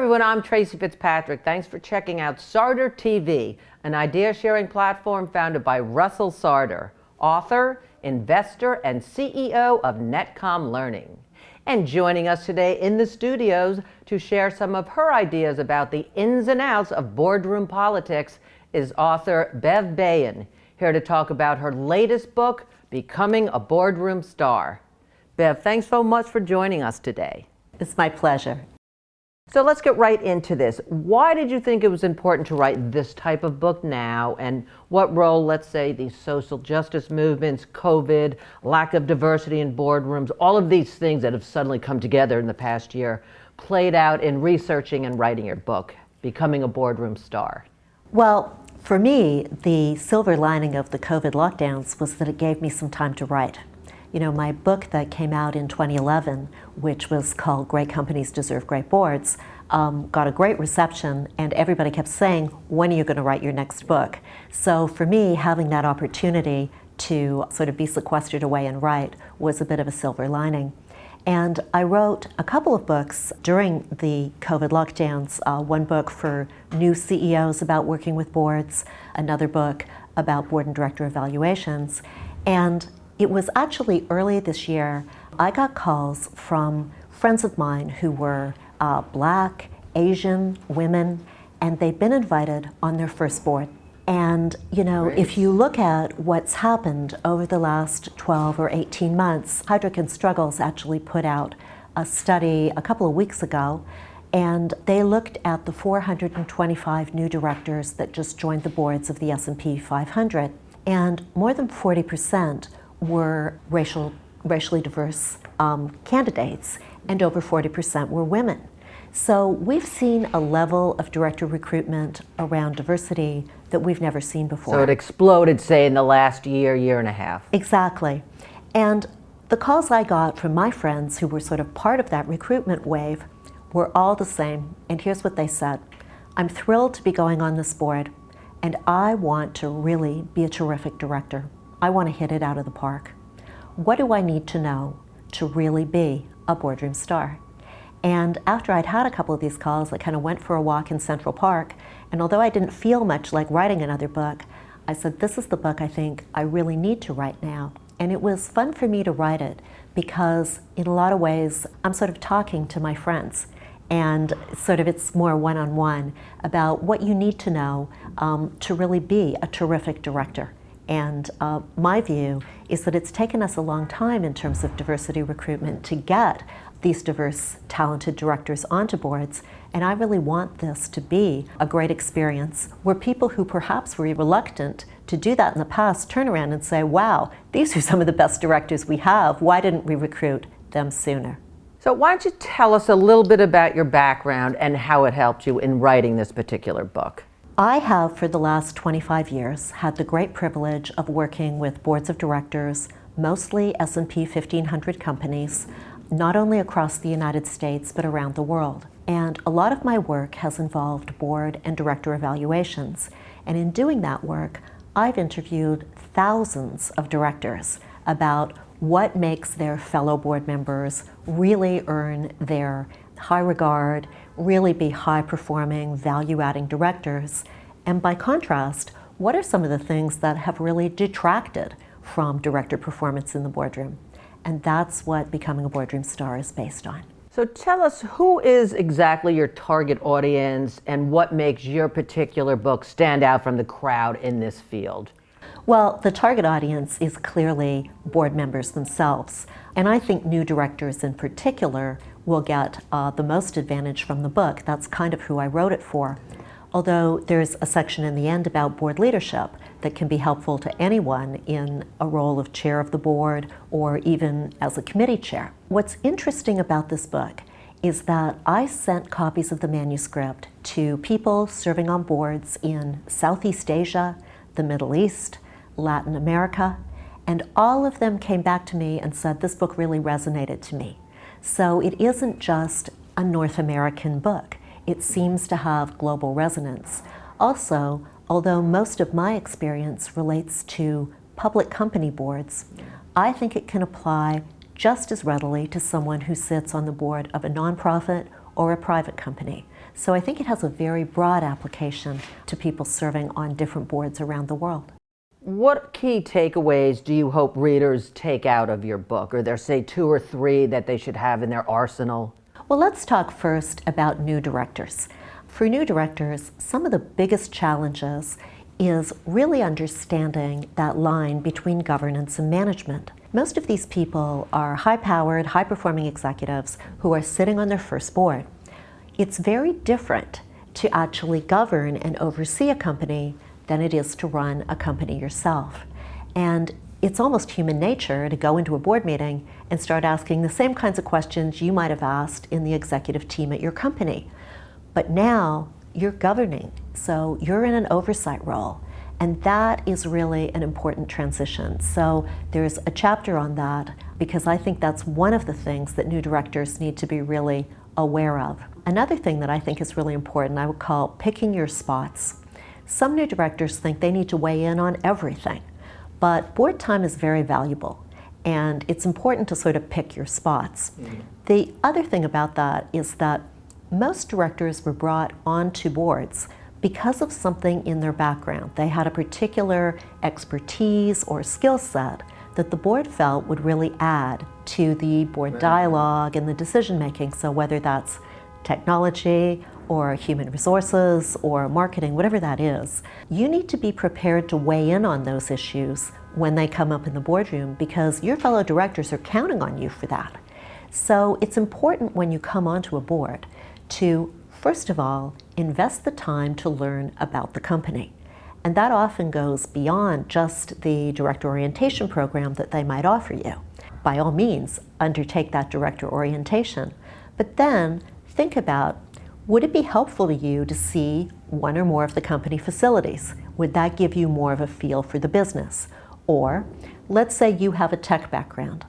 everyone, I'm Tracy Fitzpatrick. Thanks for checking out Sarder TV, an idea-sharing platform founded by Russell Sarder, author, investor, and CEO of Netcom Learning. And joining us today in the studios to share some of her ideas about the ins and outs of boardroom politics is author Bev Behan, here to talk about her latest book, Becoming a Boardroom Star. Bev, thanks so much for joining us today. It's my pleasure. So let's get right into this. Why did you think it was important to write this type of book now, and what role, let's say, these social justice movements, COVID, lack of diversity in boardrooms, all of these things that have suddenly come together in the past year, played out in researching and writing your book, Becoming a Boardroom Star? Well, for me, the silver lining of the COVID lockdowns was that it gave me some time to write. You know, my book that came out in 2011, which was called Great Companies Deserve Great Boards, got a great reception, and everybody kept saying, when are you going to write your next book? So for me, having that opportunity to sort of be sequestered away and write was a bit of a silver lining. And I wrote a couple of books during the COVID lockdowns, one book for new CEOs about working with boards, another book about board and director evaluations. And it was actually early this year, I got calls from friends of mine who were Black, Asian, women, and they'd been invited on their first board. And, you know, if you look at what's happened over the last 12 or 18 months, Heidrick & Struggles actually put out a study a couple of weeks ago, and they looked at the 425 new directors that just joined the boards of the S&P 500, and more than 40% were racially diverse candidates, and over 40% were women. So we've seen a level of director recruitment around diversity that we've never seen before. So it exploded, say, in the last year, year and a half. Exactly. And the calls I got from my friends who were sort of part of that recruitment wave were all the same. And here's what they said. I'm thrilled to be going on this board, and I want to really be a terrific director. I want to hit it out of the park. What do I need to know to really be a boardroom star? And after I'd had a couple of these calls, I kind of went for a walk in Central Park, and although I didn't feel much like writing another book, I said, this is the book I think I really need to write now. And it was fun for me to write it because in a lot of ways, I'm sort of talking to my friends, and sort of it's more one-on-one about what you need to know to really be a terrific director. And my view is that it's taken us a long time in terms of diversity recruitment to get these diverse, talented directors onto boards. And I really want this to be a great experience where people who perhaps were reluctant to do that in the past turn around and say, wow, these are some of the best directors we have. Why didn't we recruit them sooner? So why don't you tell us a little bit about your background and how it helped you in writing this particular book? I have, for the last 25 years, had the great privilege of working with boards of directors, mostly S&P 1500 companies, not only across the United States, but around the world. And a lot of my work has involved board and director evaluations. And in doing that work, I've interviewed thousands of directors about what makes their fellow board members really earn their high regard, really be high-performing, value-adding directors. And by contrast, what are some of the things that have really detracted from director performance in the boardroom? And that's what Becoming a Boardroom Star is based on. So tell us, who is exactly your target audience and what makes your particular book stand out from the crowd in this field? Well, the target audience is clearly board members themselves. And I think new directors in particular will get the most advantage from the book. That's kind of who I wrote it for. Although there's a section in the end about board leadership that can be helpful to anyone in a role of chair of the board or even as a committee chair. What's interesting about this book is that I sent copies of the manuscript to people serving on boards in Southeast Asia, the Middle East, Latin America, and all of them came back to me and said, this book really resonated to me. So it isn't just a North American book. It seems to have global resonance. Also, although most of my experience relates to public company boards, I think it can apply just as readily to someone who sits on the board of a nonprofit or a private company. So I think it has a very broad application to people serving on different boards around the world. What key takeaways do you hope readers take out of your book? Are there, say, 2 or 3 that they should have in their arsenal? Well, let's talk first about new directors. For new directors, some of the biggest challenges is really understanding that line between governance and management. Most of these people are high-powered, high-performing executives who are sitting on their first board. It's very different to actually govern and oversee a company than it is to run a company yourself. And it's almost human nature to go into a board meeting and start asking the same kinds of questions you might have asked in the executive team at your company. But now you're governing, so you're in an oversight role. And that is really an important transition. So there's a chapter on that because I think that's one of the things that new directors need to be really aware of. Another thing that I think is really important, I would call picking your spots. Some new directors think they need to weigh in on everything, but board time is very valuable, and it's important to sort of pick your spots. The other thing about that is that most directors were brought onto boards because of something in their background. They had a particular expertise or skill set that the board felt would really add to the board dialogue and the decision making. So whether that's technology or human resources or marketing, whatever that is, you need to be prepared to weigh in on those issues when they come up in the boardroom because your fellow directors are counting on you for that. So it's important when you come onto a board to, first of all, invest the time to learn about the company. And that often goes beyond just the director orientation program that they might offer you. By all means, undertake that director orientation, but then think about, would it be helpful to you to see one or more of the company facilities? Would that give you more of a feel for the business? Or let's say you have a tech background.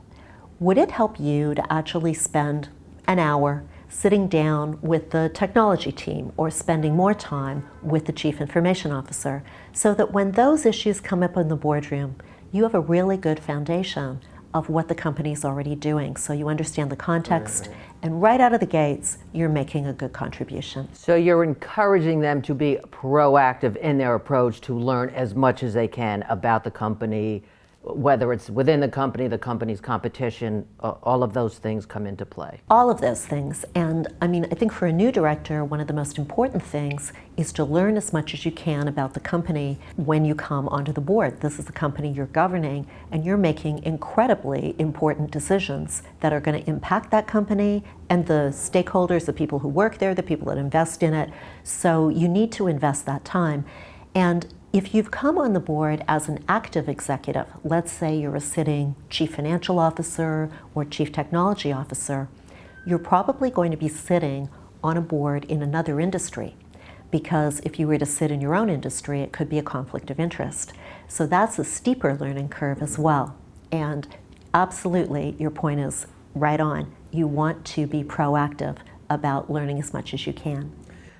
Would it help you to actually spend an hour sitting down with the technology team or spending more time with the chief information officer so that when those issues come up in the boardroom, you have a really good foundation of what the company's already doing, so you understand the context, and right out of the gates, you're making a good contribution. So you're encouraging them to be proactive in their approach to learn as much as they can about the company, whether it's within the company's competition, all of those things come into play. All of those things. And I mean, I think for a new director, one of the most important things is to learn as much as you can about the company when you come onto the board. This is the company you're governing, and you're making incredibly important decisions that are going to impact that company and the stakeholders, the people who work there, the people that invest in it. So you need to invest that time. And if you've come on the board as an active executive, let's say you're a sitting chief financial officer or chief technology officer, you're probably going to be sitting on a board in another industry, because if you were to sit in your own industry, it could be a conflict of interest. So that's a steeper learning curve as well. And absolutely, your point is right on. You want to be proactive about learning as much as you can.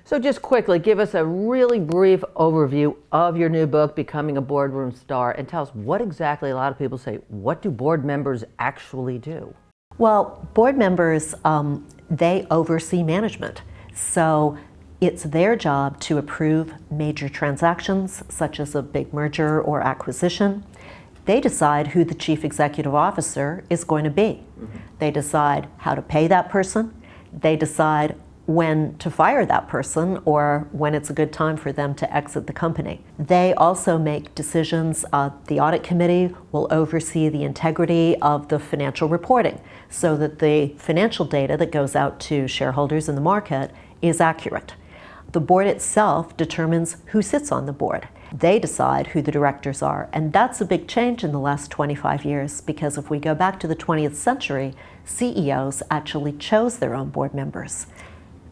So just quickly, give us a really brief overview of your new book, Becoming a Boardroom Star, and tell us what exactly, a lot of people say, what do board members actually do? Well, board members, they oversee management. So it's their job to approve major transactions, such as a big merger or acquisition. They decide who the chief executive officer is going to be. They decide how to pay that person. They decide when to fire that person or when it's a good time for them to exit the company. They also make decisions. The audit committee will oversee the integrity of the financial reporting so that the financial data that goes out to shareholders in the market is accurate. The board itself determines who sits on the board. They decide who the directors are, and that's a big change in the last 25 years, because if we go back to the 20th century, CEOs actually chose their own board members.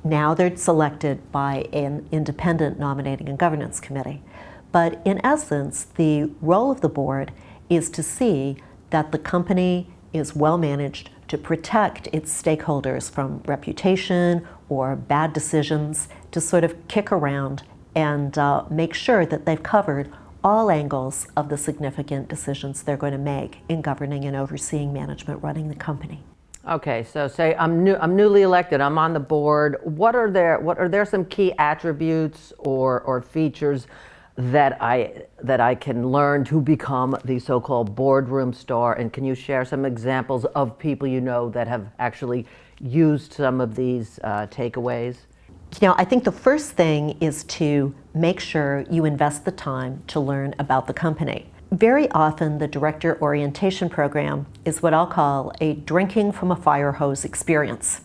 Now they're selected by an independent nominating and governance committee. But in essence, the role of the board is to see that the company is well managed, to protect its stakeholders from reputation or bad decisions, to sort of kick around and make sure that they've covered all angles of the significant decisions they're going to make in governing and overseeing management running the company. Okay, so say I'm newly elected, I'm on the board. What are there some key attributes or features that I can learn to become the so-called boardroom star? And can you share some examples of people you know that have actually used some of these takeaways? I think the first thing is to make sure you invest the time to learn about the company. Very often, the director orientation program is what I'll call a drinking from a fire hose experience.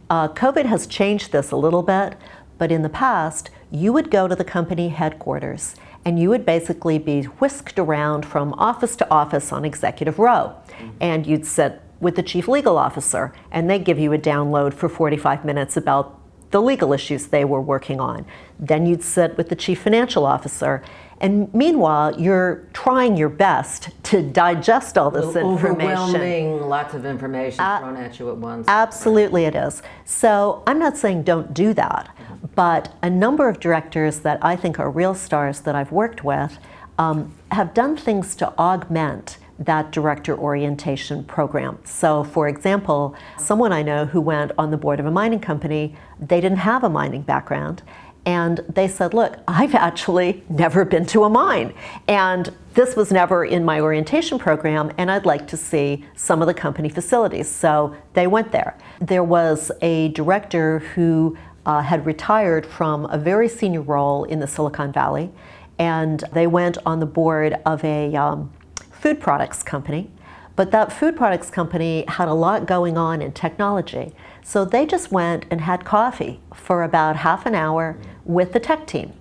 COVID has changed this a little bit, but in the past, you would go to the company headquarters and you would basically be whisked around from office to office on executive row. And you'd sit with the chief legal officer and they'd give you a download for 45 minutes about the legal issues they were working on. Then you'd sit with the chief financial officer, and meanwhile you're trying your best to digest all this information. Overwhelming, lots of information thrown at you at once. Absolutely it is. So I'm not saying don't do that, but a number of directors that I think are real stars that I've worked with have done things to augment that director orientation program. So for example, someone I know who went on the board of a mining company, they didn't have a mining background, and they said, look, I've actually never been to a mine, and this was never in my orientation program, and I'd like to see some of the company facilities. So they went there. There was a director who had retired from a very senior role in the Silicon Valley, and they went on the board of a food products company, but that food products company had a lot going on in technology. So they just went and had coffee for about half an hour with the tech team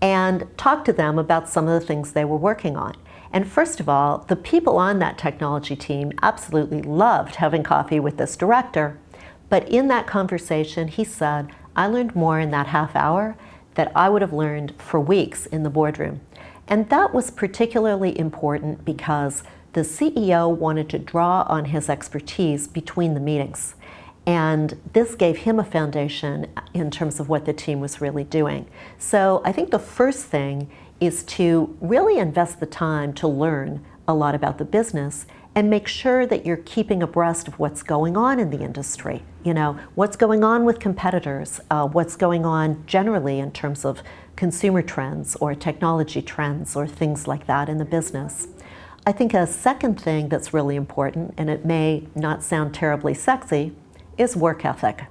and talked to them about some of the things they were working on. And first of all, the people on that technology team absolutely loved having coffee with this director. But in that conversation, he said, I learned more in that half hour that I would have learned for weeks in the boardroom. And that was particularly important because the CEO wanted to draw on his expertise between the meetings. And this gave him a foundation in terms of what the team was really doing. So I think the first thing is to really invest the time to learn a lot about the business and make sure that you're keeping abreast of what's going on in the industry. What's going on with competitors, what's going on generally in terms of consumer trends or technology trends or things like that in the business. I think a second thing that's really important, and it may not sound terribly sexy, is work ethic.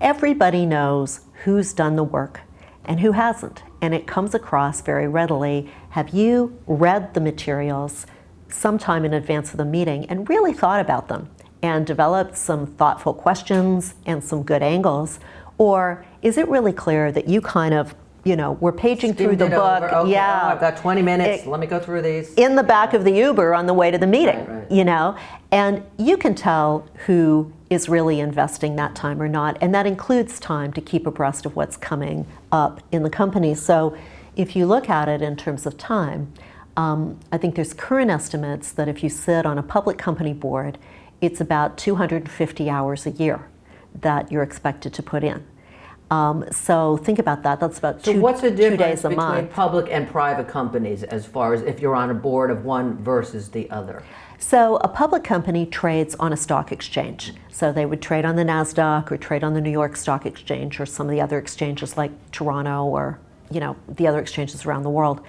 Everybody knows who's done the work and who hasn't, and it comes across very readily. Have you read the materials sometime in advance of the meeting and really thought about them and developed some thoughtful questions and some good angles? Or is it really clear that you kind of we're paging through the book. Okay, yeah, I've got 20 minutes. Let me go through these. In the back of the Uber on the way to the meeting, right. And you can tell who is really investing that time or not, and that includes time to keep abreast of what's coming up in the company. So if you look at it in terms of time, I think there's current estimates that if you sit on a public company board, it's about 250 hours a year that you're expected to put in. So think about that. That's about So what's the 2 difference days a between month. public and private companies as far as if you're on a board of one versus the other? So a public company trades on a stock exchange. So they would trade on the NASDAQ or trade on the New York Stock Exchange or some of the other exchanges like Toronto or the other exchanges around the world.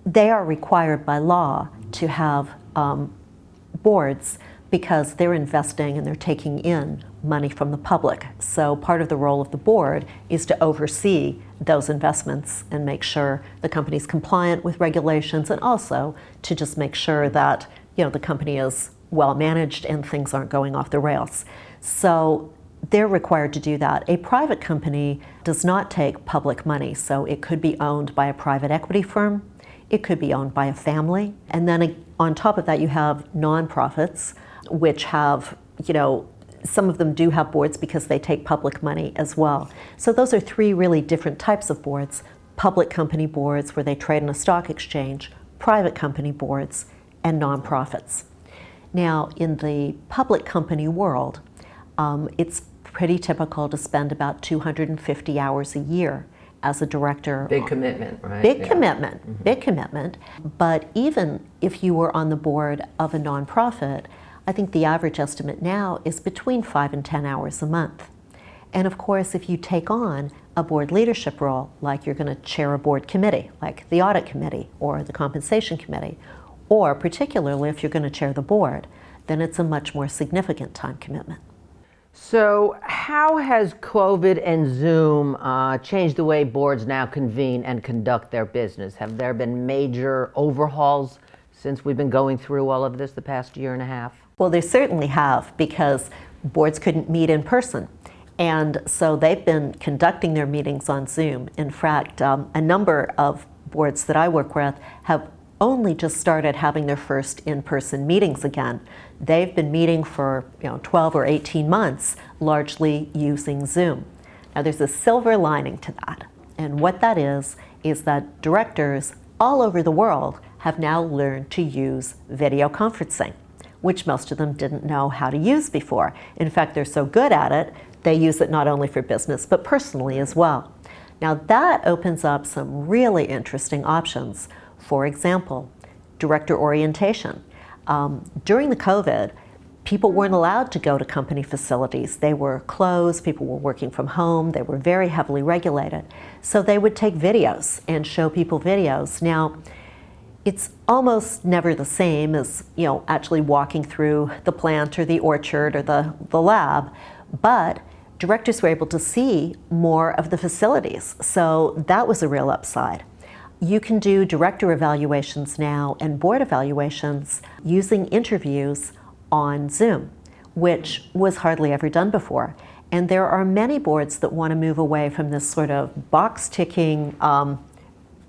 They are required by law to have boards because they're investing and they're taking in money from the public. So part of the role of the board is to oversee those investments and make sure the company's compliant with regulations, and also to just make sure that the company is well managed and things aren't going off the rails. So they're required to do that. A private company does not take public money, so it could be owned by a private equity firm, it could be owned by a family, and then on top of that you have nonprofits, which have, some of them do have boards because they take public money as well. So those are three really different types of boards: public company boards where they trade on a stock exchange, private company boards, and nonprofits. Now, in the public company world, it's pretty typical to spend about 250 hours a year as a director. Big commitment, right? Big commitment, mm-hmm. Big commitment. But even if you were on the board of a nonprofit, I think the average estimate now is between 5 and 10 hours a month. And of course, if you take on a board leadership role, like you're going to chair a board committee, like the audit committee or the compensation committee, or particularly if you're going to chair the board, then it's a much more significant time commitment. So how has COVID and Zoom changed the way boards now convene and conduct their business? Have there been major overhauls since we've been going through all of this the past year and a half? Well, they certainly have, because boards couldn't meet in person. And so they've been conducting their meetings on Zoom. In fact, a number of boards that I work with have only just started having their first in-person meetings again. They've been meeting for 12 or 18 months, largely using Zoom. Now there's a silver lining to that. And what that is that directors all over the world have now learned to use video conferencing, which most of them didn't know how to use before. In fact, they're so good at it, they use it not only for business, but personally as well. Now that opens up some really interesting options. For example, director orientation. During the COVID, people weren't allowed to go to company facilities. They were closed, people were working from home, they were very heavily regulated. So they would take videos and show people videos. Now, it's almost never the same as actually walking through the plant or the orchard or the lab, but directors were able to see more of the facilities. So that was a real upside. You can do director evaluations now and board evaluations using interviews on Zoom, which was hardly ever done before. And there are many boards that want to move away from this sort of box-ticking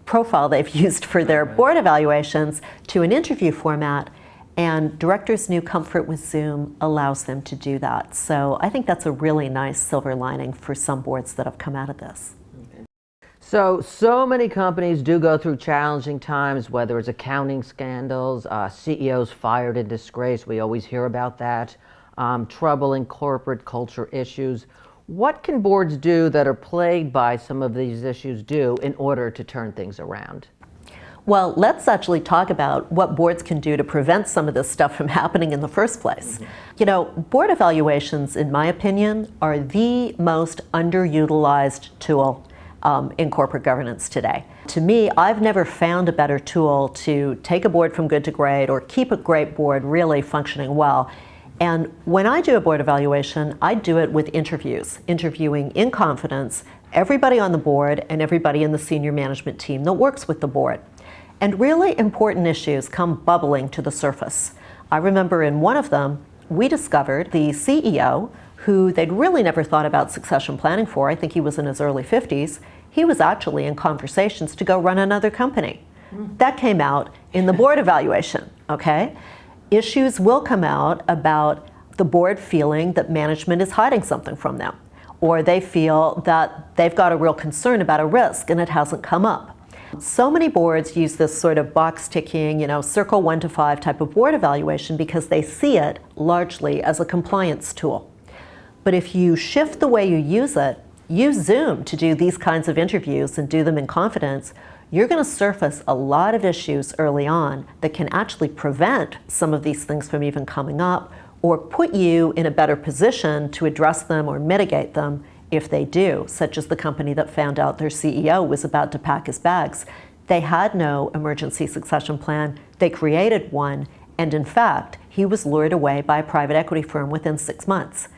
profile they've used for their board evaluations to an interview format, and directors' new comfort with Zoom allows them to do that. So I think that's a really nice silver lining for some boards that have come out of this. So many companies do go through challenging times, whether it's accounting scandals, CEOs fired in disgrace, we always hear about that, trouble in corporate culture issues. What can boards do that are plagued by some of these issues do in order to turn things around? Well, let's actually talk about what boards can do to prevent some of this stuff from happening in the first place. Board evaluations, in my opinion, are the most underutilized tool in corporate governance today. To me, I've never found a better tool to take a board from good to great or keep a great board really functioning well. And when I do a board evaluation, I do it with interviews, interviewing in confidence everybody on the board and everybody in the senior management team that works with the board. And really important issues come bubbling to the surface. I remember in one of them, we discovered the CEO, who they'd really never thought about succession planning for. I think he was in his early 50s. He was actually in conversations to go run another company. That came out in the board evaluation, okay? Issues will come out about the board feeling that management is hiding something from them, or they feel that they've got a real concern about a risk and it hasn't come up. So many boards use this sort of box ticking, circle 1 to 5 type of board evaluation because they see it largely as a compliance tool. But if you shift the way you use it, use Zoom to do these kinds of interviews and do them in confidence, you're going to surface a lot of issues early on that can actually prevent some of these things from even coming up, or put you in a better position to address them or mitigate them if they do, such as the company that found out their CEO was about to pack his bags. They had no emergency succession plan. They created one, and in fact, he was lured away by a private equity firm within 6 months.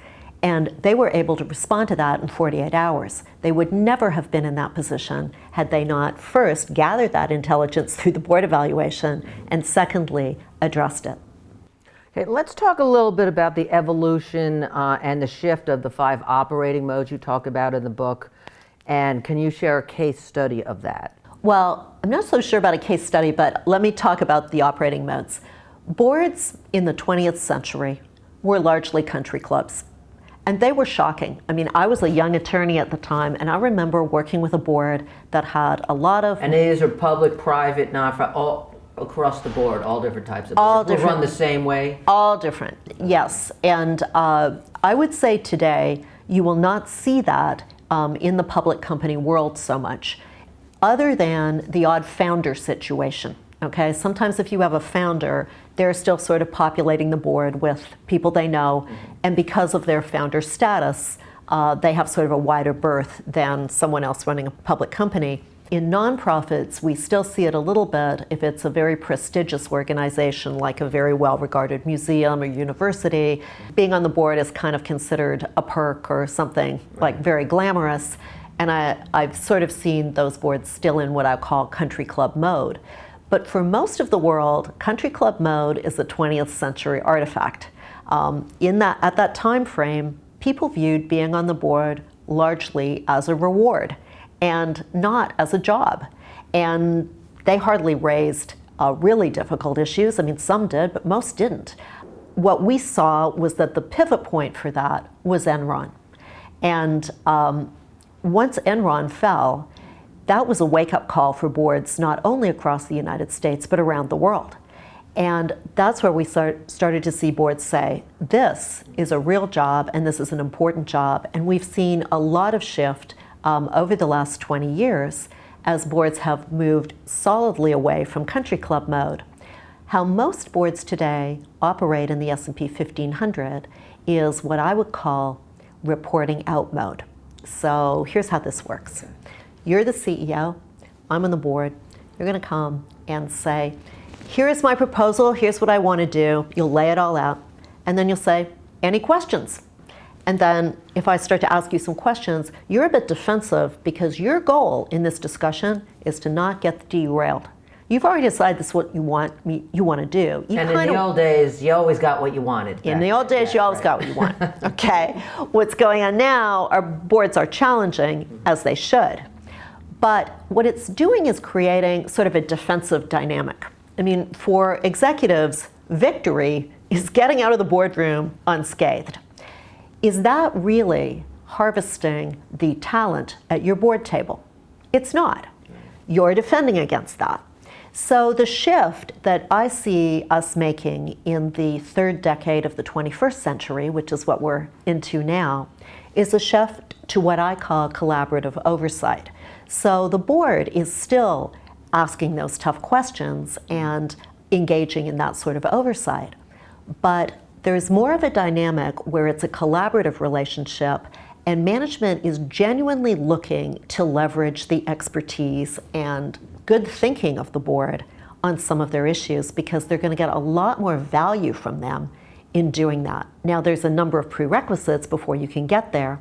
And they were able to respond to that in 48 hours. They would never have been in that position had they not first gathered that intelligence through the board evaluation, and secondly, addressed it. Okay, let's talk a little bit about the evolution and the shift of the 5 operating modes you talk about in the book. And can you share a case study of that? Well, I'm not so sure about a case study, but let me talk about the operating modes. Boards in the 20th century were largely country clubs. And they were shocking. I mean, I was a young attorney at the time, and I remember working with a board that had a lot of... And these are public, private, nonprofit, all across the board, all different types of boards. All different. Run the same way? All different, yes. And I would say today, you will not see that in the public company world so much, other than the odd founder situation. Okay, sometimes if you have a founder, they're still sort of populating the board with people they know, and because of their founder status, they have sort of a wider berth than someone else running a public company. In nonprofits, we still see it a little bit if it's a very prestigious organization like a very well-regarded museum or university. Being on the board is kind of considered a perk or something like very glamorous. And I've sort of seen those boards still in what I call country club mode. But for most of the world, country club mode is a 20th century artifact. At that time frame, people viewed being on the board largely as a reward and not as a job. And they hardly raised really difficult issues. I mean, some did, but most didn't. What we saw was that the pivot point for that was Enron. And once Enron fell, that was a wake-up call for boards not only across the United States, but around the world. And that's where we started to see boards say, this is a real job and this is an important job. And we've seen a lot of shift over the last 20 years as boards have moved solidly away from country club mode. How most boards today operate in the S&P 1500 is what I would call reporting out mode. So here's how this works. You're the CEO, I'm on the board, you're gonna come and say, here's my proposal, here's what I want to do. You'll lay it all out, and then you'll say, any questions? And then if I start to ask you some questions, you're a bit defensive because your goal in this discussion is to not get derailed. You've already decided this is what you want to do. And in the old days, you always got what you wanted. In the old days, you always got what you want. Okay. What's going on now, our boards are challenging, as they should. But what it's doing is creating sort of a defensive dynamic. I mean, for executives, victory is getting out of the boardroom unscathed. Is that really harvesting the talent at your board table? It's not. You're defending against that. So the shift that I see us making in the third decade of the 21st century, which is what we're into now, is a shift to what I call collaborative oversight. So the board is still asking those tough questions and engaging in that sort of oversight. But there's more of a dynamic where it's a collaborative relationship and management is genuinely looking to leverage the expertise and good thinking of the board on some of their issues because they're going to get a lot more value from them in doing that. Now, there's a number of prerequisites before you can get there.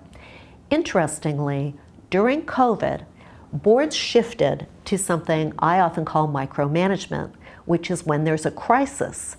Interestingly, during COVID, boards shifted to something I often call micromanagement, which is when there's a crisis,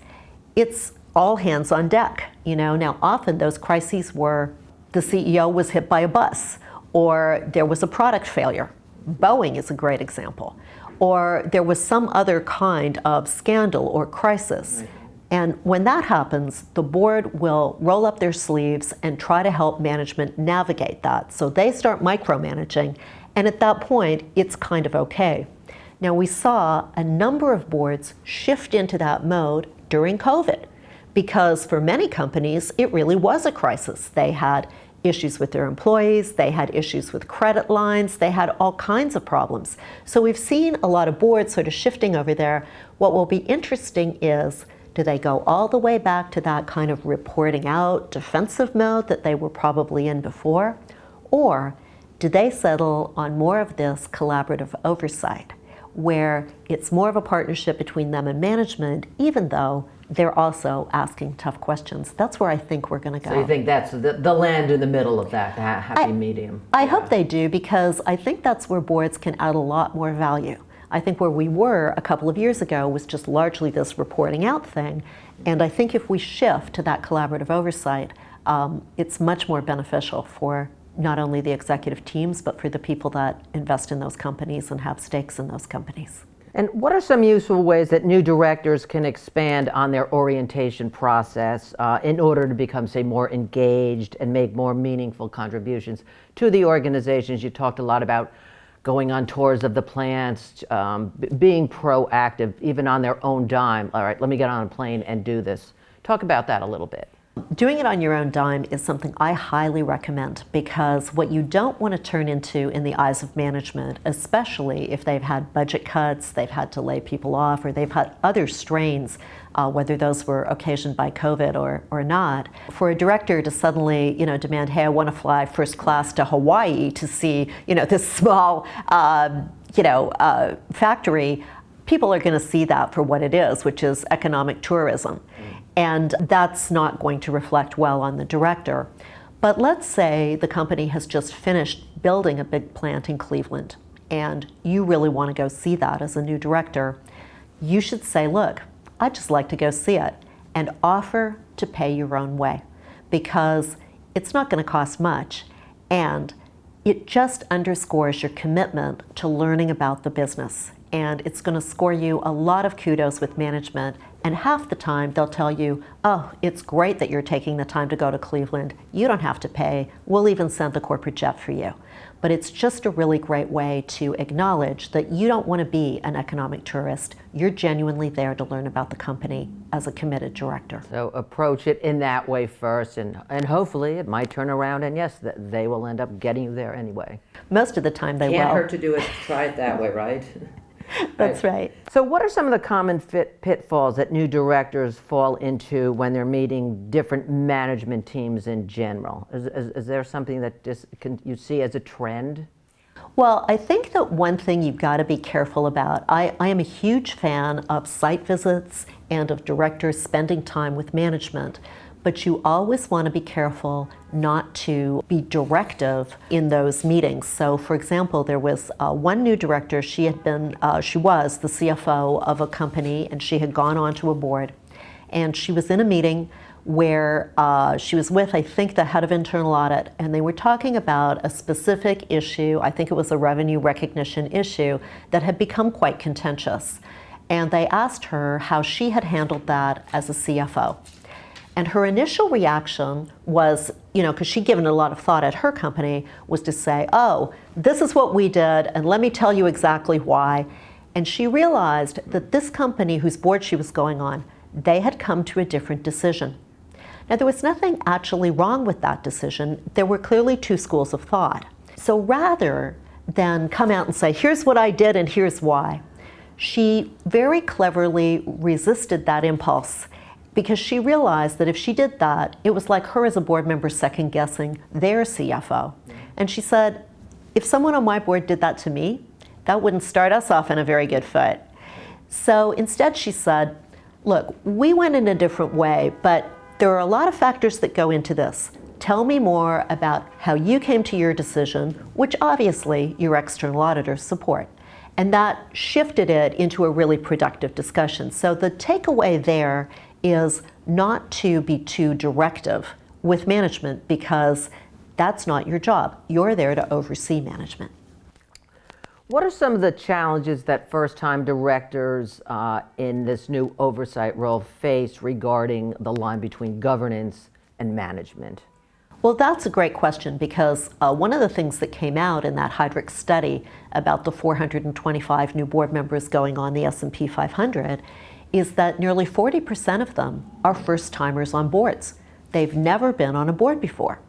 it's all hands on deck. Now often those crises were the CEO was hit by a bus, or there was a product failure. Boeing is a great example. Or there was some other kind of scandal or crisis. Right. And when that happens, the board will roll up their sleeves and try to help management navigate that. So they start micromanaging, and at that point, it's kind of okay. Now, we saw a number of boards shift into that mode during COVID, because for many companies, it really was a crisis. They had issues with their employees, they had issues with credit lines, they had all kinds of problems. So we've seen a lot of boards sort of shifting over there. What will be interesting is, do they go all the way back to that kind of reporting out defensive mode that they were probably in before? Or do they settle on more of this collaborative oversight, where it's more of a partnership between them and management, even though they're also asking tough questions? That's where I think we're going to go. So you think that's the land in the middle of that happy medium? I hope they do, because I think that's where boards can add a lot more value. I think where we were a couple of years ago was just largely this reporting out thing. And I think if we shift to that collaborative oversight, it's much more beneficial for not only the executive teams, but for the people that invest in those companies and have stakes in those companies. And what are some useful ways that new directors can expand on their orientation process in order to become, say, more engaged and make more meaningful contributions to the organizations? You talked a lot about going on tours of the plants, being proactive, even on their own dime. All right, let me get on a plane and do this. Talk about that a little bit. Doing it on your own dime is something I highly recommend, because what you don't want to turn into in the eyes of management, especially if they've had budget cuts, they've had to lay people off, or they've had other strains, whether those were occasioned by COVID or not, for a director to suddenly, demand, hey, I want to fly first class to Hawaii to see, this small, factory, people are going to see that for what it is, which is economic tourism. And that's not going to reflect well on the director. But let's say the company has just finished building a big plant in Cleveland, and you really want to go see that as a new director. You should say, look, I'd just like to go see it, and offer to pay your own way, because it's not going to cost much, and it just underscores your commitment to learning about the business. And it's going to score you a lot of kudos with management. And half the time they'll tell you, oh, it's great that you're taking the time to go to Cleveland. You don't have to pay. We'll even send the corporate jet for you. But it's just a really great way to acknowledge that you don't want to be an economic tourist. You're genuinely there to learn about the company as a committed director. So approach it in that way first, and hopefully it might turn around, and yes, they will end up getting you there anyway. Most of the time they will. Can't hurt to do it, try it that way, right? That's right. So what are some of the common pitfalls that new directors fall into when they're meeting different management teams in general? Is there something that you see as a trend? Well, I think that one thing you've got to be careful about, I am a huge fan of site visits and of directors spending time with management. But you always want to be careful not to be directive in those meetings. So, for example, there was one new director. She was the CFO of a company, and she had gone onto a board. And she was in a meeting where she was with, I think, the head of internal audit, and they were talking about a specific issue. I think it was a revenue recognition issue that had become quite contentious. And they asked her how she had handled that as a CFO. And her initial reaction was, because she'd given it a lot of thought at her company, was to say, oh, this is what we did, and let me tell you exactly why. And she realized that this company whose board she was going on, they had come to a different decision. Now, there was nothing actually wrong with that decision. There were clearly two schools of thought. So rather than come out and say, here's what I did and here's why, she very cleverly resisted that impulse, because she realized that if she did that, it was like her as a board member second-guessing their CFO. And she said, if someone on my board did that to me, that wouldn't start us off in a very good foot. So instead she said, look, we went in a different way, but there are a lot of factors that go into this. Tell me more about how you came to your decision, which obviously your external auditors support. And that shifted it into a really productive discussion. So the takeaway there is not to be too directive with management, because that's not your job. You're there to oversee management. What are some of the challenges that first-time directors in this new oversight role face regarding the line between governance and management? Well, that's a great question, because one of the things that came out in that Heidrick study about the 425 new board members going on the S&P 500 is that nearly 40% of them are first-timers on boards. They've never been on a board before.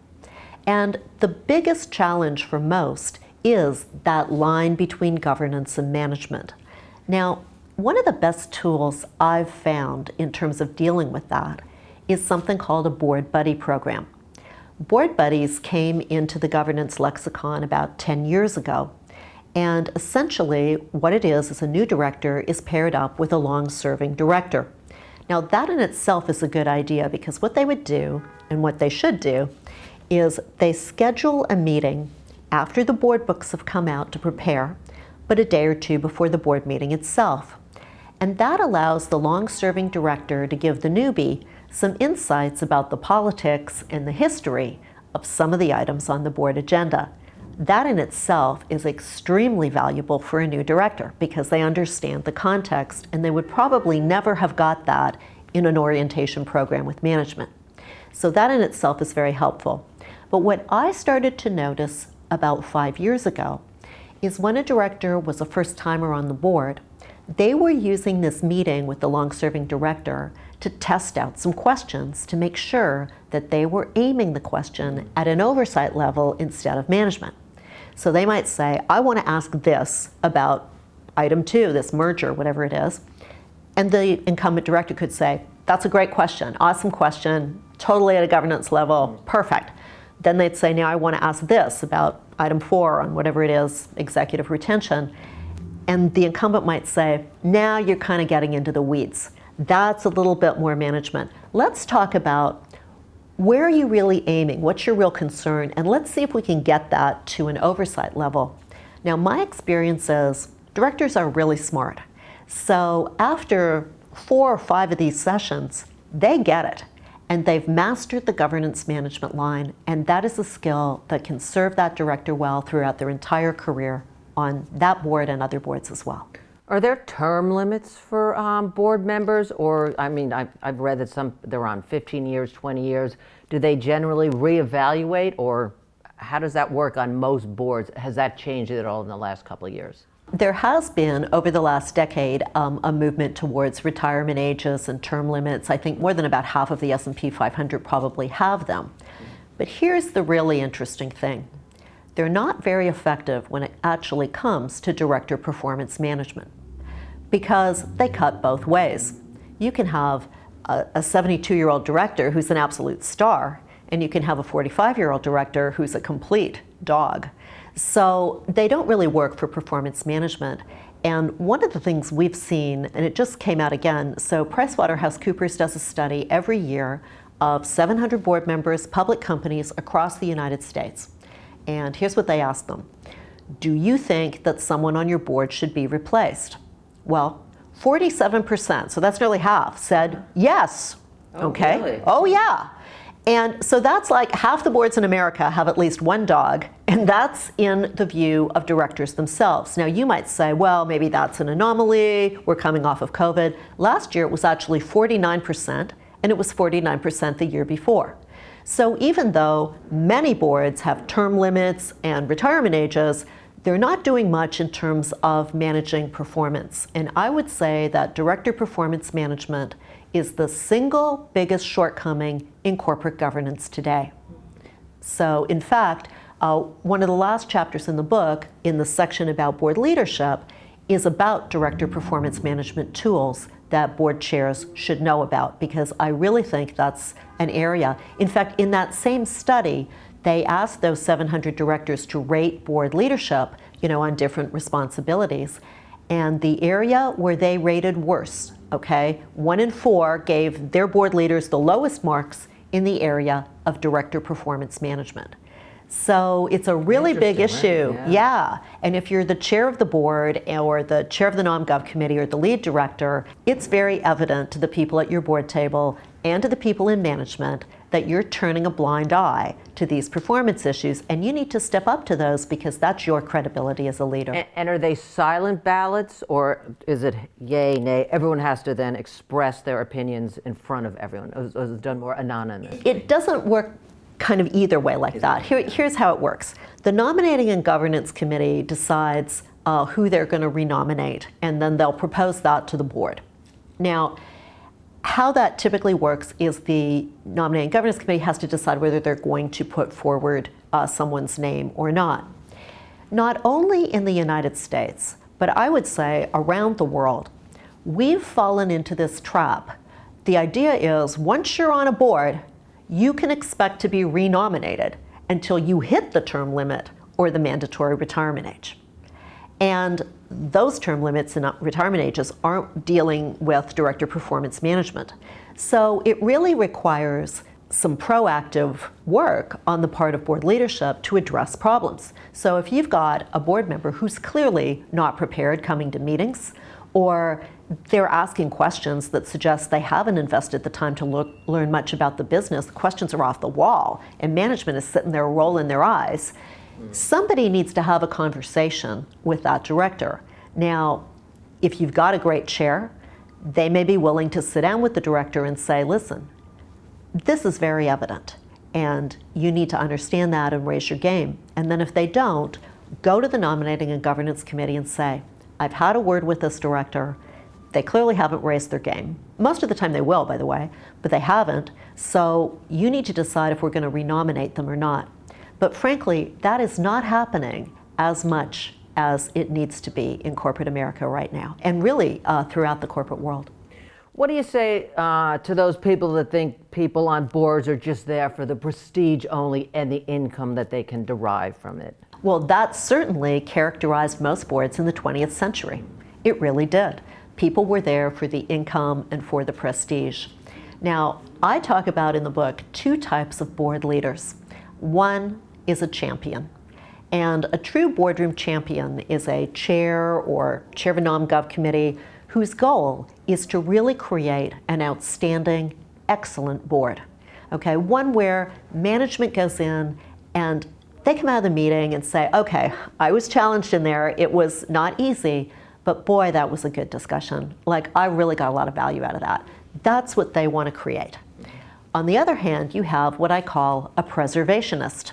And the biggest challenge for most is that line between governance and management. Now, one of the best tools I've found in terms of dealing with that is something called a board buddy program. Board buddies came into the governance lexicon about 10 years ago. And essentially, what it is a new director is paired up with a long-serving director. Now, that in itself is a good idea, because what they would do, and what they should do, is they schedule a meeting after the board books have come out to prepare, but a day or two before the board meeting itself. And that allows the long-serving director to give the newbie some insights about the politics and the history of some of the items on the board agenda. That in itself is extremely valuable for a new director, because they understand the context, and they would probably never have got that in an orientation program with management. So that in itself is very helpful. But what I started to notice about 5 years ago is when a director was a first-timer on the board, they were using this meeting with the long-serving director to test out some questions to make sure that they were aiming the question at an oversight level instead of management. So they might say, I want to ask this about item 2, this merger, whatever it is. And the incumbent director could say, that's a great question, awesome question, totally at a governance level, perfect. Then they'd say, now I want to ask this about item 4 on whatever it is, executive retention. And the incumbent might say, now you're kind of getting into the weeds. That's a little bit more management. Let's talk about where are you really aiming? What's your real concern? And let's see if we can get that to an oversight level. Now, my experience is directors are really smart. So after 4 or 5 of these sessions, they get it. And they've mastered the governance management line. And that is a skill that can serve that director well throughout their entire career on that board and other boards as well. Are there term limits for board members? Or, I mean, I've read that they're on 15 years, 20 years. Do they generally reevaluate, or how does that work on most boards? Has that changed at all in the last couple of years? There has been, over the last decade, a movement towards retirement ages and term limits. I think more than about half of the S&P 500 probably have them. But here's the really interesting thing. They're not very effective when it actually comes to director performance management, because they cut both ways. You can have a 72-year-old director who's an absolute star, and you can have a 45-year-old director who's a complete dog. So they don't really work for performance management. And one of the things we've seen, and it just came out again, so PricewaterhouseCoopers does a study every year of 700 board members, public companies across the United States. And here's what they ask them. Do you think that someone on your board should be replaced? Well, 47%, so that's nearly half, said yes. Oh, okay. Really? Oh, yeah. And so that's like half the boards in America have at least one dog, and that's in the view of directors themselves. Now, you might say, well, maybe that's an anomaly. We're coming off of COVID. Last year, it was actually 49%, and it was 49% the year before. So even though many boards have term limits and retirement ages, they're not doing much in terms of managing performance. And I would say that director performance management is the single biggest shortcoming in corporate governance today. So in fact, one of the last chapters in the book, in the section about board leadership, is about director performance management tools that board chairs should know about, because I really think that's an area. In fact, in that same study, they asked those 700 directors to rate board leadership, on different responsibilities. And the area where they rated worse, 1 in 4 gave their board leaders the lowest marks in the area of director performance management. So it's a really big issue. Right? Yeah. And if you're the chair of the board or the chair of the Nom/Gov committee or the lead director, it's very evident to the people at your board table and to the people in management that you're turning a blind eye to these performance issues, and you need to step up to those because that's your credibility as a leader. And are they silent ballots, or is it yay, nay? Everyone has to then express their opinions in front of everyone. Or is it done more anonymously? It doesn't work kind of either way like that. Here's how it works. The Nominating and Governance Committee decides who they're going to renominate, and then they'll propose that to the board. Now, how that typically works is the Nominating and Governance Committee has to decide whether they're going to put forward someone's name or not. Not only in the United States, but I would say around the world, we've fallen into this trap. The idea is once you're on a board, you can expect to be renominated until you hit the term limit or the mandatory retirement age. And those term limits and retirement ages aren't dealing with director performance management. So it really requires some proactive work on the part of board leadership to address problems. So if you've got a board member who's clearly not prepared coming to meetings, or they're asking questions that suggest they haven't invested the time to learn much about the business, the questions are off the wall, and management is sitting there rolling their eyes, somebody needs to have a conversation with that director. Now, if you've got a great chair, they may be willing to sit down with the director and say, listen, this is very evident, and you need to understand that and raise your game. And then if they don't, go to the Nominating and Governance Committee and say, I've had a word with this director. They clearly haven't raised their game. Most of the time they will, by the way, but they haven't. So you need to decide if we're going to renominate them or not. But frankly, that is not happening as much as it needs to be in corporate America right now, and really throughout the corporate world. What do you say to those people that think people on boards are just there for the prestige only and the income that they can derive from it? Well, that certainly characterized most boards in the 20th century. It really did. People were there for the income and for the prestige. Now, I talk about in the book two types of board leaders. One is a champion. And a true boardroom champion is a chair or chair of a nom-gov committee whose goal is to really create an outstanding, excellent board. Okay, one where management goes in and they come out of the meeting and say, okay, I was challenged in there, it was not easy, but boy, that was a good discussion. Like, I really got a lot of value out of that. That's what they want to create. On the other hand, you have what I call a preservationist.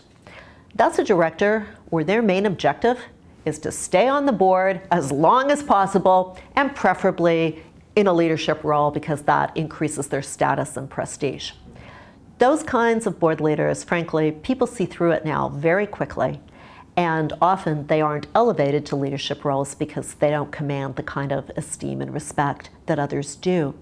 That's a director where their main objective is to stay on the board as long as possible, and preferably in a leadership role because that increases their status and prestige. Those kinds of board leaders, frankly, people see through it now very quickly, and often they aren't elevated to leadership roles because they don't command the kind of esteem and respect that others do.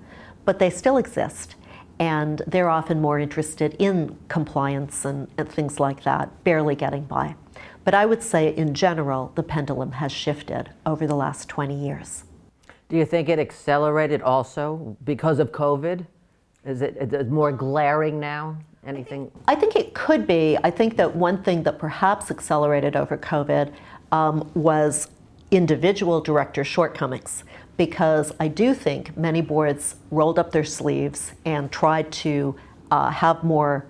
But they still exist, and they're often more interested in compliance and things like that, barely getting by. But I would say, in general, the pendulum has shifted over the last 20 years. Do you think it accelerated also because of COVID? Is it more glaring now? Anything? I think it could be. I think that one thing that perhaps accelerated over COVID was individual director shortcomings, because I do think many boards rolled up their sleeves and tried to have more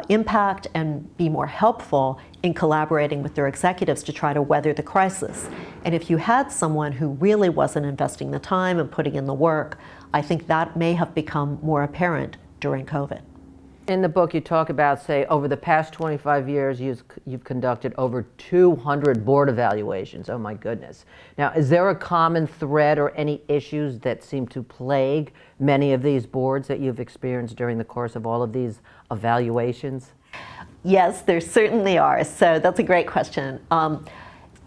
impact and be more helpful in collaborating with their executives to try to weather the crisis. And if you had someone who really wasn't investing the time and putting in the work, I think that may have become more apparent during COVID. In the book, you talk about, say, over the past 25 years, you've conducted over 200 board evaluations. Oh my goodness. Now, is there a common thread or any issues that seem to plague many of these boards that you've experienced during the course of all of these evaluations? Yes, there certainly are. So that's a great question.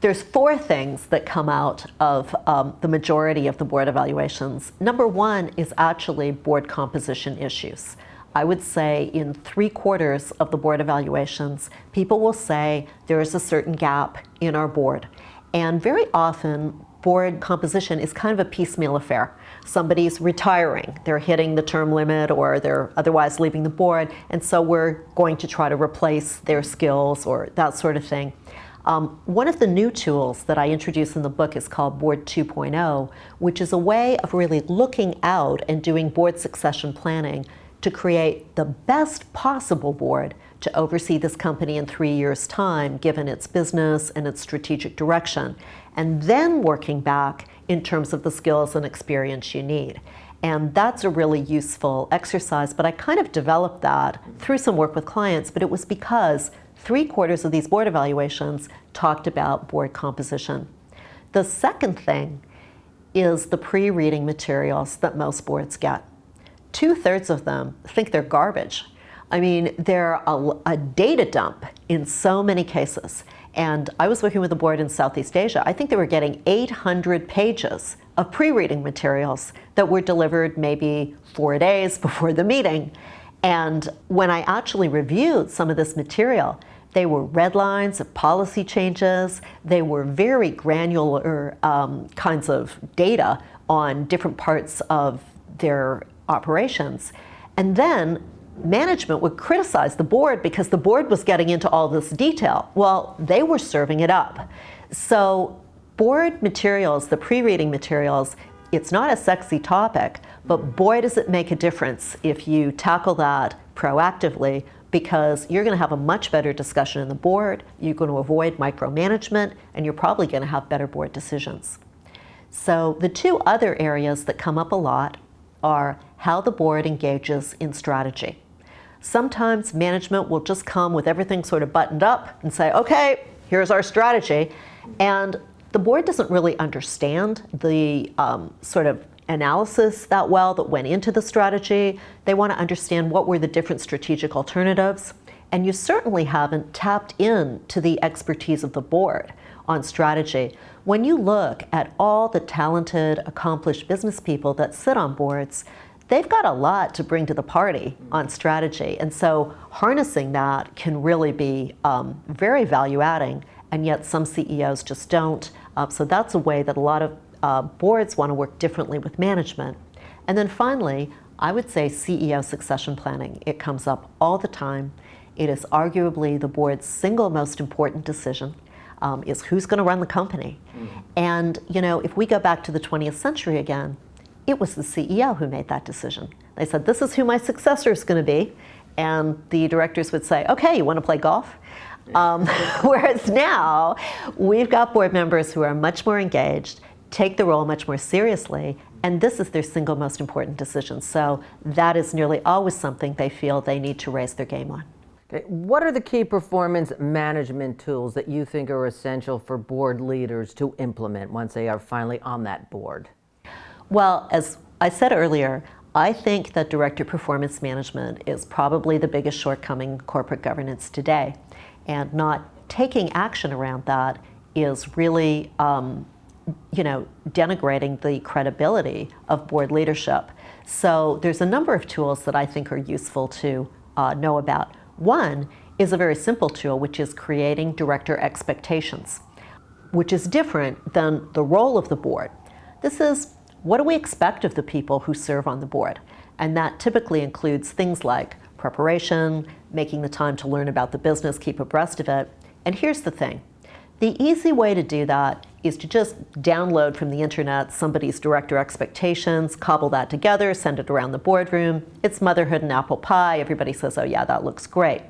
There's four things that come out of the majority of the board evaluations. Number one is actually board composition issues. I would say in 3/4 of the board evaluations, people will say there is a certain gap in our board. And very often, board composition is kind of a piecemeal affair. Somebody's retiring, they're hitting the term limit, or they're otherwise leaving the board, and so we're going to try to replace their skills or that sort of thing. One of the new tools that I introduce in the book is called Board 2.0, which is a way of really looking out and doing board succession planning to create the best possible board to oversee this company in 3 years' time, given its business and its strategic direction, and then working back in terms of the skills and experience you need. And that's a really useful exercise, but I kind of developed that through some work with clients, but it was because 3/4 of these board evaluations talked about board composition. The second thing is the pre-reading materials that most boards get. 2/3 of them think they're garbage. I mean, they're a data dump in so many cases. And I was working with a board in Southeast Asia. I think they were getting 800 pages of pre-reading materials that were delivered maybe 4 days before the meeting. And when I actually reviewed some of this material, they were red lines of policy changes. They were very granular kinds of data on different parts of their operations. And then management would criticize the board because the board was getting into all this detail. Well, they were serving it up. So board materials, the pre-reading materials, it's not a sexy topic, but boy does it make a difference if you tackle that proactively, because you're going to have a much better discussion in the board, you're going to avoid micromanagement, and you're probably going to have better board decisions. So the two other areas that come up a lot are how the board engages in strategy. Sometimes management will just come with everything sort of buttoned up and say, okay, here's our strategy. And the board doesn't really understand the sort of analysis that well that went into the strategy. They want to understand what were the different strategic alternatives. And you certainly haven't tapped into the expertise of the board on strategy. When you look at all the talented, accomplished business people that sit on boards, they've got a lot to bring to the party on strategy. And so harnessing that can really be very value adding, and yet some CEOs just don't. So that's a way that a lot of boards want to work differently with management. And then finally, I would say CEO succession planning. It comes up all the time. It is arguably the board's single most important decision, is who's going to run the company. And if we go back to the 20th century again, it was the CEO who made that decision. They said, this is who my successor is going to be. And the directors would say, okay, you want to play golf? Whereas now, we've got board members who are much more engaged, take the role much more seriously, and this is their single most important decision. So that is nearly always something they feel they need to raise their game on. Okay. What are the key performance management tools that you think are essential for board leaders to implement once they are finally on that board? Well, as I said earlier, I think that director performance management is probably the biggest shortcoming in corporate governance today. And not taking action around that is really, denigrating the credibility of board leadership. So there's a number of tools that I think are useful to know about. One is a very simple tool, which is creating director expectations, which is different than the role of the board. This is, what do we expect of the people who serve on the board? And that typically includes things like preparation, making the time to learn about the business, keep abreast of it. And here's the thing. The easy way to do that is to just download from the internet somebody's director expectations, cobble that together, send it around the boardroom. It's motherhood and apple pie. Everybody says, oh yeah, that looks great.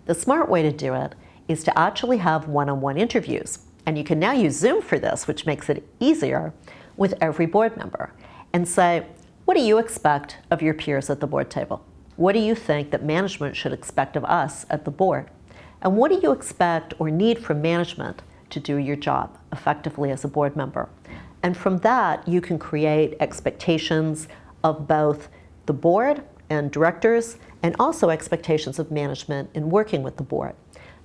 The smart way to do it is to actually have one-on-one interviews. And you can now use Zoom for this, which makes it easier, with every board member. And say, what do you expect of your peers at the board table? What do you think that management should expect of us at the board? And what do you expect or need from management to do your job effectively as a board member? And from that, you can create expectations of both the board and directors, and also expectations of management in working with the board.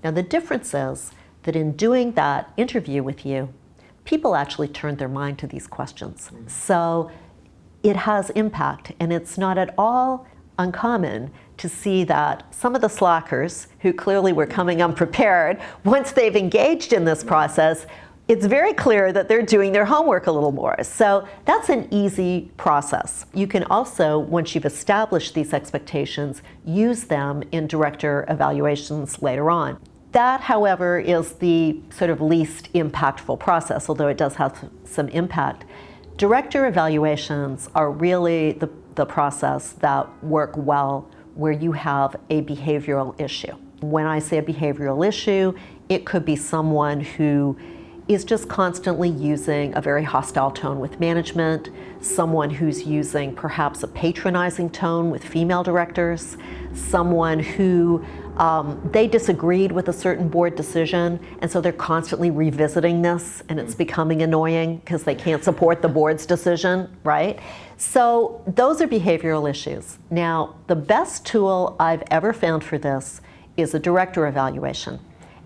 Now, the difference is that in doing that interview with you, people actually turned their mind to these questions. So it has impact, and it's not at all uncommon to see that some of the slackers who clearly were coming unprepared, once they've engaged in this process, it's very clear that they're doing their homework a little more. So that's an easy process. You can also, once you've established these expectations, use them in director evaluations later on. That, however, is the sort of least impactful process, although it does have some impact. Director evaluations are really the process that work well where you have a behavioral issue. When I say a behavioral issue, it could be someone who is just constantly using a very hostile tone with management, someone who's using perhaps a patronizing tone with female directors, someone who they disagreed with a certain board decision, and so they're constantly revisiting this, and it's becoming annoying because they can't support the board's decision, right? So those are behavioral issues. Now, the best tool I've ever found for this is a director evaluation.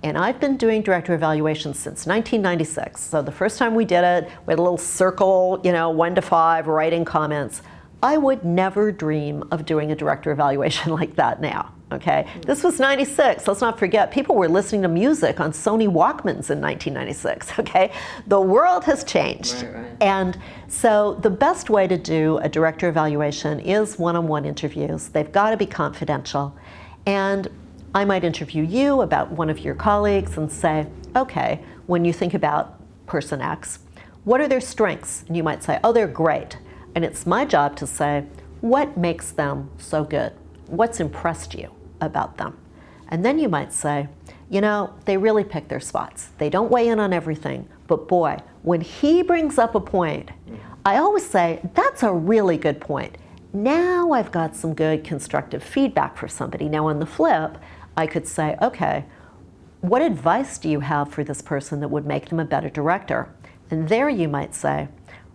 And I've been doing director evaluations since 1996. So the first time we did it, we had a little circle, 1 to 5, writing comments. I would never dream of doing a director evaluation like that now, okay? This was 96, let's not forget, people were listening to music on Sony Walkmans in 1996, okay? The world has changed. Right. And so the best way to do a director evaluation is one-on-one interviews. They've got to be confidential. And I might interview you about one of your colleagues and say, okay, when you think about person X, what are their strengths? And you might say, oh, they're great. And it's my job to say, what makes them so good? What's impressed you about them? And then you might say, they really pick their spots. They don't weigh in on everything, but boy, when he brings up a point, I always say, that's a really good point. Now I've got some good constructive feedback for somebody. Now on the flip, I could say, okay, what advice do you have for this person that would make them a better director? And there you might say,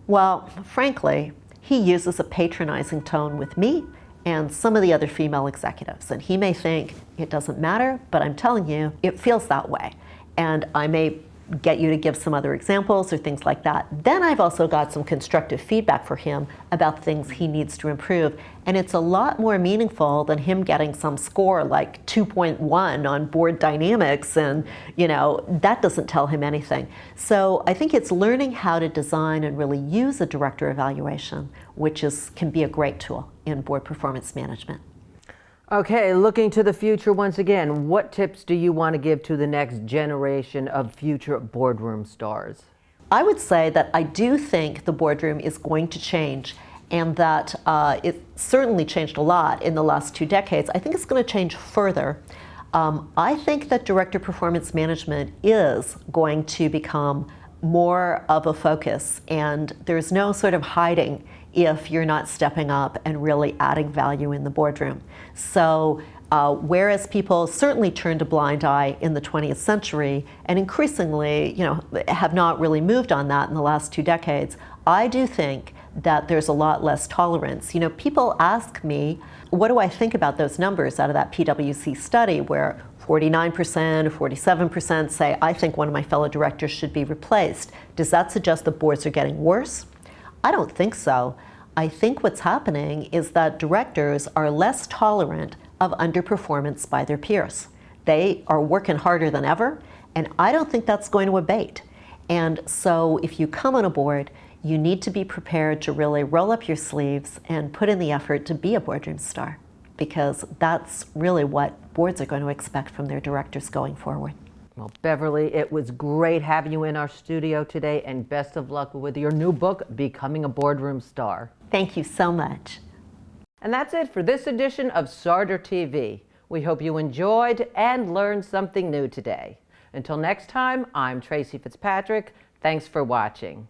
well, frankly, he uses a patronizing tone with me and some of the other female executives. And he may think it doesn't matter, but I'm telling you, it feels that way. And I may get you to give some other examples or things like that. Then I've also got some constructive feedback for him about things he needs to improve. And it's a lot more meaningful than him getting some score like 2.1 on board dynamics, and that doesn't tell him anything. So I think it's learning how to design and really use a director evaluation, which can be a great tool in board performance management. Okay, looking to the future once again, what tips do you want to give to the next generation of future boardroom stars? I would say that I do think the boardroom is going to change, and that it certainly changed a lot in the last 2 decades. I think it's going to change further. I think that director performance management is going to become more of a focus, and there's no sort of hiding if you're not stepping up and really adding value in the boardroom. So whereas people certainly turned a blind eye in the 20th century and increasingly have not really moved on that in the last 2 decades, I do think that there's a lot less tolerance. People ask me, what do I think about those numbers out of that PwC study where 49% or 47% say, I think one of my fellow directors should be replaced. Does that suggest that boards are getting worse? I don't think so. I think what's happening is that directors are less tolerant of underperformance by their peers. They are working harder than ever, and I don't think that's going to abate. And so if you come on a board, you need to be prepared to really roll up your sleeves and put in the effort to be a boardroom star, because that's really what boards are going to expect from their directors going forward. Well, Beverly, it was great having you in our studio today, and best of luck with your new book, Becoming a Boardroom Star. Thank you so much. And that's it for this edition of Sarder TV. We hope you enjoyed and learned something new today. Until next time, I'm Tracy Fitzpatrick. Thanks for watching.